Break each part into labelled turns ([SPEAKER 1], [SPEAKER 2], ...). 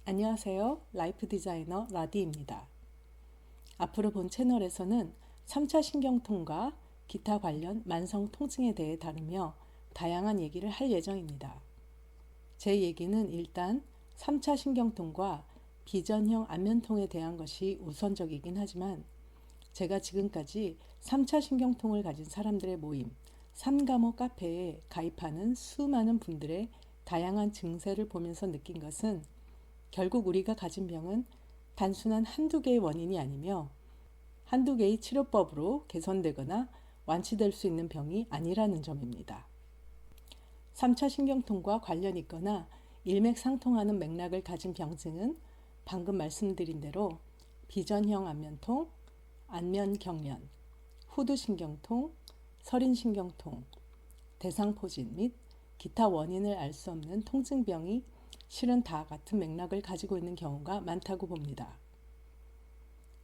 [SPEAKER 1] 안녕하세요. 라이프 디자이너 라디입니다. 앞으로 본 채널에서는 3차 신경통과 기타 관련 만성 통증에 대해 다루며 다양한 얘기를 할 예정입니다. 제 얘기는 일단 3차 신경통과 비전형 안면통에 대한 것이 우선적이긴 하지만 제가 지금까지 3차 신경통을 가진 사람들의 모임, 삼가모 카페에 가입하는 수많은 분들의 다양한 증세를 보면서 느낀 것은 결국 우리가 가진 병은 단순한 한두 개의 원인이 아니며 한두 개의 치료법으로 개선되거나 완치될 수 있는 병이 아니라는 점입니다. 3차 신경통과 관련 있거나 일맥상통하는 맥락을 가진 병증은 방금 말씀드린 대로 비전형 안면통, 안면경련, 후두신경통, 서린신경통, 대상포진 및 기타 원인을 알 수 없는 통증병이 실은 다 같은 맥락을 가지고 있는 경우가 많다고 봅니다.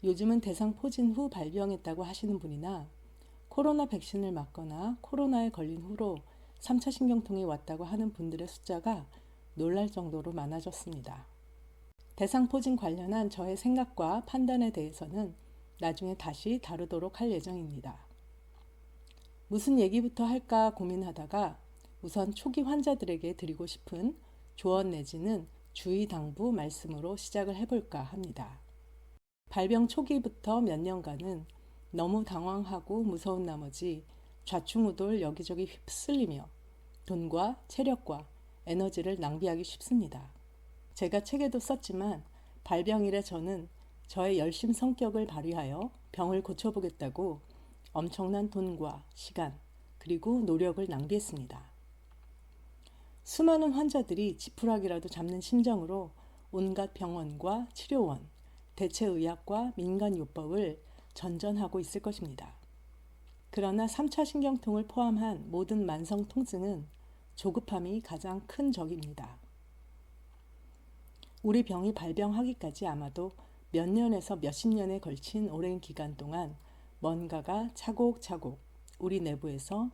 [SPEAKER 1] 요즘은 대상포진 후 발병했다고 하시는 분이나 코로나 백신을 맞거나 코로나에 걸린 후로 3차 신경통이 왔다고 하는 분들의 숫자가 놀랄 정도로 많아졌습니다. 대상포진 관련한 저의 생각과 판단에 대해서는 나중에 다시 다루도록 할 예정입니다. 무슨 얘기부터 할까 고민하다가 우선 초기 환자들에게 드리고 싶은 조언 내지는 주의 당부 말씀으로 시작을 해볼까 합니다. 발병 초기부터 몇 년간은 너무 당황하고 무서운 나머지 좌충우돌 여기저기 휩쓸리며 돈과 체력과 에너지를 낭비하기 쉽습니다. 제가 책에도 썼지만 발병 이래 저는 저의 열심 성격을 발휘하여 병을 고쳐보겠다고 엄청난 돈과 시간 그리고 노력을 낭비했습니다. 수많은 환자들이 지푸라기라도 잡는 심정으로 온갖 병원과 치료원, 대체의학과 민간요법을 전전하고 있을 것입니다. 그러나 3차 신경통을 포함한 모든 만성 통증은 조급함이 가장 큰 적입니다. 우리 병이 발병하기까지 아마도 몇 년에서 몇십 년에 걸친 오랜 기간 동안 뭔가가 차곡차곡 우리 내부에서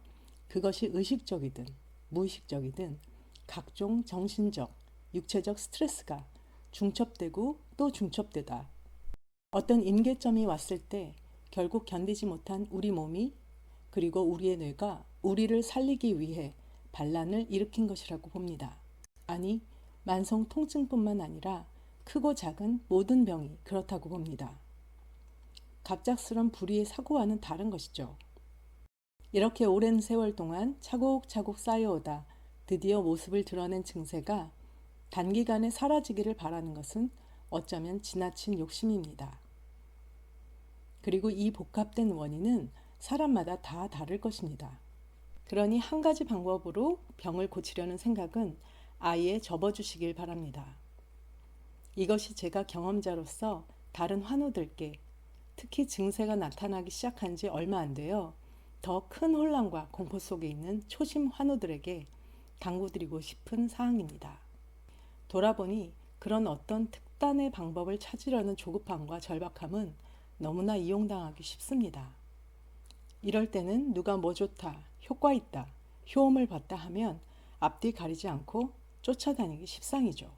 [SPEAKER 1] 그것이 의식적이든 무의식적이든 각종 정신적, 육체적 스트레스가 중첩되고 또 중첩되다. 어떤 임계점이 왔을 때 결국 견디지 못한 우리 몸이 그리고 우리의 뇌가 우리를 살리기 위해 반란을 일으킨 것이라고 봅니다. 아니, 만성 통증뿐만 아니라 크고 작은 모든 병이 그렇다고 봅니다. 갑작스런 불의의 사고와는 다른 것이죠. 이렇게 오랜 세월 동안 차곡차곡 쌓여오다 드디어 모습을 드러낸 증세가 단기간에 사라지기를 바라는 것은 어쩌면 지나친 욕심입니다. 그리고 이 복합된 원인은 사람마다 다 다를 것입니다. 그러니 한 가지 방법으로 병을 고치려는 생각은 아예 접어주시길 바랍니다. 이것이 제가 경험자로서 다른 환우들께 특히 증세가 나타나기 시작한 지 얼마 안 돼요. 더 큰 혼란과 공포 속에 있는 초심 환우들에게 당부드리고 싶은 사항입니다. 돌아보니 그런 어떤 특단의 방법을 찾으려는 조급함과 절박함은 너무나 이용당하기 쉽습니다. 이럴 때는 누가 뭐 좋다, 효과 있다, 효험을 봤다 하면 앞뒤 가리지 않고 쫓아다니기 십상이죠.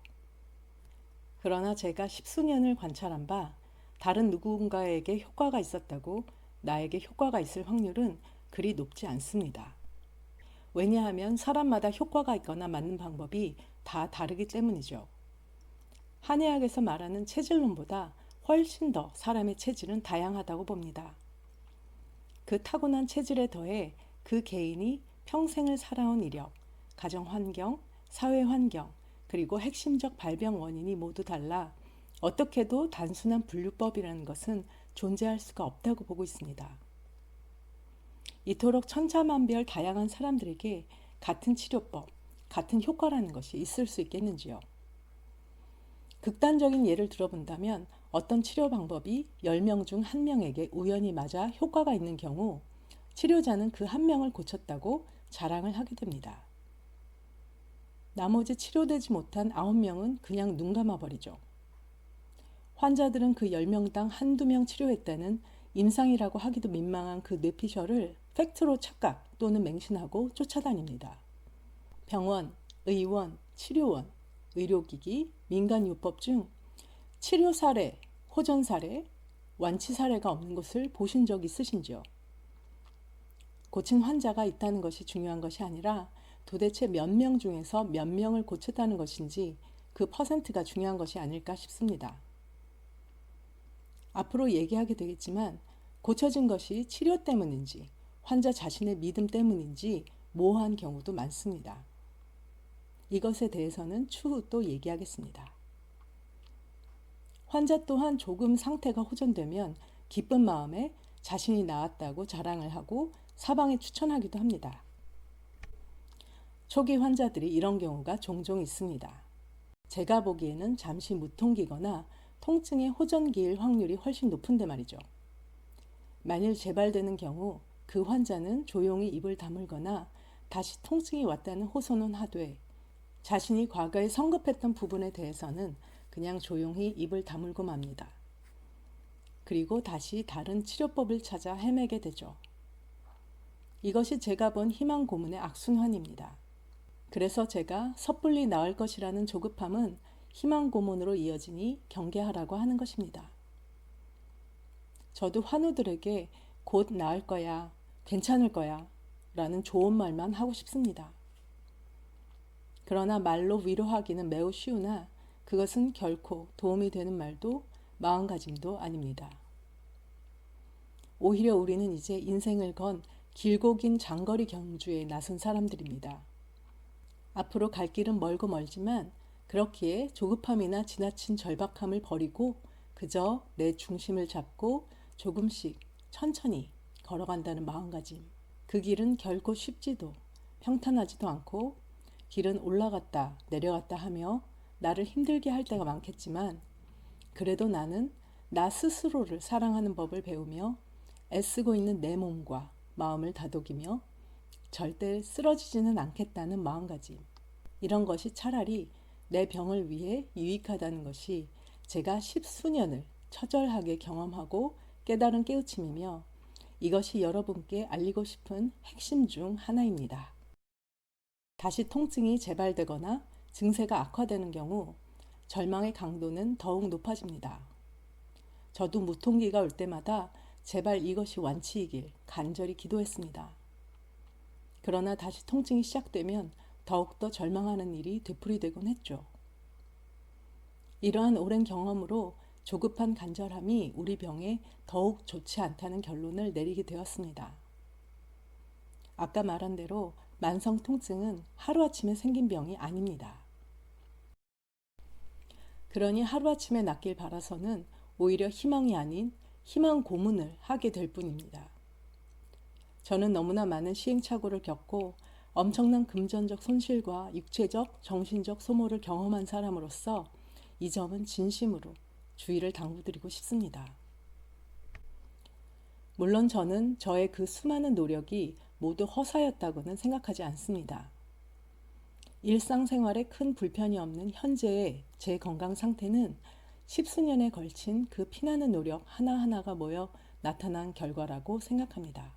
[SPEAKER 1] 그러나 제가 십수년을 관찰한 바 다른 누군가에게 효과가 있었다고 나에게 효과가 있을 확률은 그리 높지 않습니다. 왜냐하면 사람마다 효과가 있거나 맞는 방법이 다 다르기 때문이죠. 한의학에서 말하는 체질론보다 훨씬 더 사람의 체질은 다양하다고 봅니다. 그 타고난 체질에 더해 그 개인이 평생을 살아온 이력, 가정 환경, 사회 환경, 그리고 핵심적 발병 원인이 모두 달라 어떻게도 단순한 분류법이라는 것은 존재할 수가 없다고 보고 있습니다. 이토록 천차만별 다양한 사람들에게 같은 치료법, 같은 효과라는 것이 있을 수 있겠는지요? 극단적인 예를 들어본다면 어떤 치료 방법이 10명 중 1명에게 우연히 맞아 효과가 있는 경우 치료자는 그 한 명을 고쳤다고 자랑을 하게 됩니다. 나머지 치료되지 못한 9명은 그냥 눈 감아버리죠. 환자들은 그 10명당 한두 명 치료했다는 임상이라고 하기도 민망한 그 뇌피셜을 팩트로 착각 또는 맹신하고 쫓아다닙니다. 병원, 의원, 치료원, 의료기기, 민간요법 중 치료 사례, 호전 사례, 완치 사례가 없는 것을 보신 적 있으신지요? 고친 환자가 있다는 것이 중요한 것이 아니라 도대체 몇 명 중에서 몇 명을 고쳤다는 것인지 그 퍼센트가 중요한 것이 아닐까 싶습니다. 앞으로 얘기하게 되겠지만 고쳐진 것이 치료 때문인지 환자 자신의 믿음 때문인지 모호한 경우도 많습니다. 이것에 대해서는 추후 또 얘기하겠습니다. 환자 또한 조금 상태가 호전되면 기쁜 마음에 자신이 나았다고 자랑을 하고 사방에 추천하기도 합니다. 초기 환자들이 이런 경우가 종종 있습니다. 제가 보기에는 잠시 무통기거나 통증의 호전기일 확률이 훨씬 높은데 말이죠. 만일 재발되는 경우 그 환자는 조용히 입을 다물거나 다시 통증이 왔다는 호소는 하되 자신이 과거에 성급했던 부분에 대해서는 그냥 조용히 입을 다물고 맙니다. 그리고 다시 다른 치료법을 찾아 헤매게 되죠. 이것이 제가 본 희망 고문의 악순환입니다. 그래서 제가 섣불리 나을 것이라는 조급함은 희망 고문으로 이어지니 경계하라고 하는 것입니다. 저도 환우들에게 곧 나을 거야, 괜찮을 거야 라는 좋은 말만 하고 싶습니다. 그러나 말로 위로하기는 매우 쉬우나 그것은 결코 도움이 되는 말도 마음가짐도 아닙니다. 오히려 우리는 이제 인생을 건 길고 긴 장거리 경주에 나선 사람들입니다. 앞으로 갈 길은 멀고 멀지만 그렇기에 조급함이나 지나친 절박함을 버리고 그저 내 중심을 잡고 조금씩 천천히 걸어간다는 마음가짐. 그 길은 결코 쉽지도 평탄하지도 않고 길은 올라갔다 내려갔다 하며 나를 힘들게 할 때가 많겠지만 그래도 나는 나 스스로를 사랑하는 법을 배우며 애쓰고 있는 내 몸과 마음을 다독이며 절대 쓰러지지는 않겠다는 마음가짐. 이런 것이 차라리 내 병을 위해 유익하다는 것이 제가 십수년을 처절하게 경험하고 깨달은 깨우침이며 이것이 여러분께 알리고 싶은 핵심 중 하나입니다. 다시 통증이 재발되거나 증세가 악화되는 경우 절망의 강도는 더욱 높아집니다. 저도 무통기가 올 때마다 제발 이것이 완치이길 간절히 기도했습니다. 그러나 다시 통증이 시작되면 더욱더 절망하는 일이 되풀이되곤 했죠. 이러한 오랜 경험으로 조급한 간절함이 우리 병에 더욱 좋지 않다는 결론을 내리게 되었습니다. 아까 말한 대로 만성 통증은 하루아침에 생긴 병이 아닙니다. 그러니 하루아침에 낫길 바라서는 오히려 희망이 아닌 희망 고문을 하게 될 뿐입니다. 저는 너무나 많은 시행착오를 겪고 엄청난 금전적 손실과 육체적, 정신적 소모를 경험한 사람으로서 이 점은 진심으로 주의를 당부드리고 싶습니다. 물론 저는 저의 그 수많은 노력이 모두 허사였다고는 생각하지 않습니다. 일상생활에 큰 불편이 없는 현재의 제 건강 상태는 십수년에 걸친 그 피나는 노력 하나하나가 모여 나타난 결과라고 생각합니다.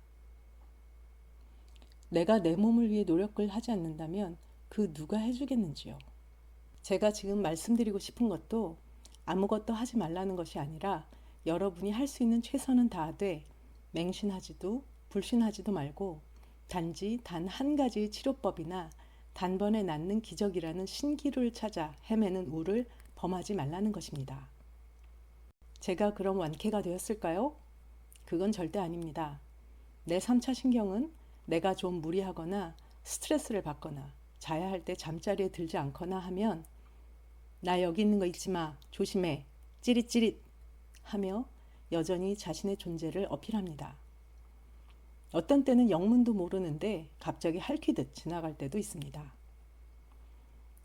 [SPEAKER 1] 내가 내 몸을 위해 노력을 하지 않는다면 그 누가 해주겠는지요. 제가 지금 말씀드리고 싶은 것도 아무것도 하지 말라는 것이 아니라 여러분이 할 수 있는 최선은 다하되 맹신하지도 불신하지도 말고 단지 단 한 가지의 치료법이나 단번에 낫는 기적이라는 신기루를 찾아 헤매는 우를 범하지 말라는 것입니다. 제가 그럼 완쾌가 되었을까요? 그건 절대 아닙니다. 내 3차 신경은 내가 좀 무리하거나 스트레스를 받거나 자야 할 때 잠자리에 들지 않거나 하면 나 여기 있는 거 잊지 마, 조심해, 찌릿찌릿 하며 여전히 자신의 존재를 어필합니다. 어떤 때는 영문도 모르는데 갑자기 핥히듯 지나갈 때도 있습니다.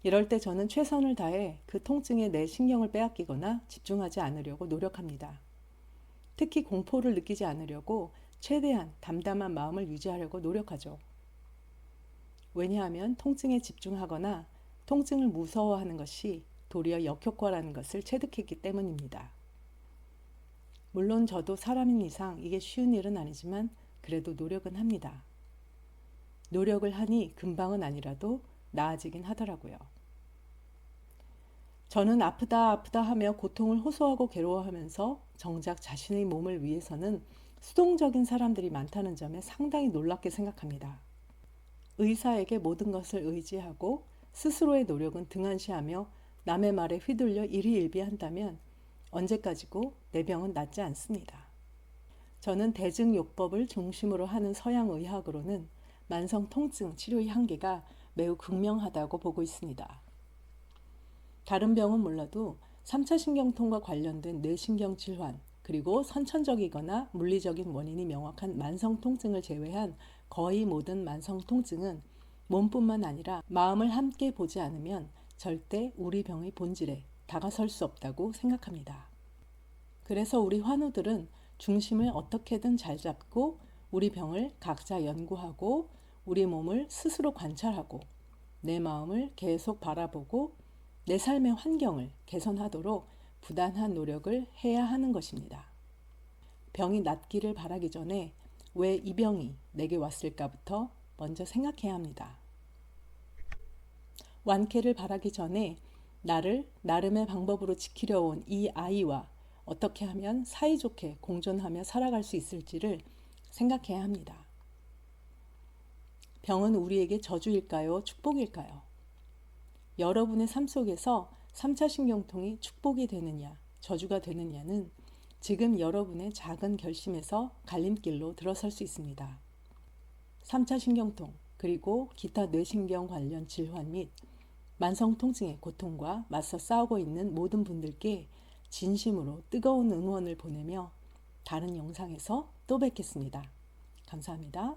[SPEAKER 1] 이럴 때 저는 최선을 다해 그 통증에 내 신경을 빼앗기거나 집중하지 않으려고 노력합니다. 특히 공포를 느끼지 않으려고 최대한 담담한 마음을 유지하려고 노력하죠. 왜냐하면 통증에 집중하거나 통증을 무서워하는 것이 도리어 역효과라는 것을 체득했기 때문입니다. 물론 저도 사람인 이상 이게 쉬운 일은 아니지만 그래도 노력은 합니다. 노력을 하니 금방은 아니라도 나아지긴 하더라고요. 저는 아프다 아프다 하며 고통을 호소하고 괴로워하면서 정작 자신의 몸을 위해서는 수동적인 사람들이 많다는 점에 상당히 놀랍게 생각합니다. 의사에게 모든 것을 의지하고 스스로의 노력은 등한시하며 남의 말에 휘둘려 일희일비한다면 언제까지고 내 병은 낫지 않습니다. 저는 대증요법을 중심으로 하는 서양의학으로는 만성 통증 치료의 한계가 매우 극명하다고 보고 있습니다. 다른 병은 몰라도 3차 신경통과 관련된 뇌신경 질환, 그리고 선천적이거나 물리적인 원인이 명확한 만성 통증을 제외한 거의 모든 만성 통증은 몸뿐만 아니라 마음을 함께 보지 않으면 절대 우리 병의 본질에 다가설 수 없다고 생각합니다. 그래서 우리 환우들은 중심을 어떻게든 잘 잡고 우리 병을 각자 연구하고 우리 몸을 스스로 관찰하고 내 마음을 계속 바라보고 내 삶의 환경을 개선하도록 부단한 노력을 해야 하는 것입니다. 병이 낫기를 바라기 전에 왜 이 병이 내게 왔을까부터 먼저 생각해야 합니다. 완쾌를 바라기 전에 나를 나름의 방법으로 지키려 온 이 아이와 어떻게 하면 사이좋게 공존하며 살아갈 수 있을지를 생각해야 합니다. 병은 우리에게 저주일까요? 축복일까요? 여러분의 삶 속에서 3차 신경통이 축복이 되느냐, 저주가 되느냐는 지금 여러분의 작은 결심에서 갈림길로 들어설 수 있습니다. 3차 신경통, 그리고 기타 뇌신경 관련 질환 및 만성 통증의 고통과 맞서 싸우고 있는 모든 분들께 진심으로 뜨거운 응원을 보내며 다른 영상에서 또 뵙겠습니다. 감사합니다.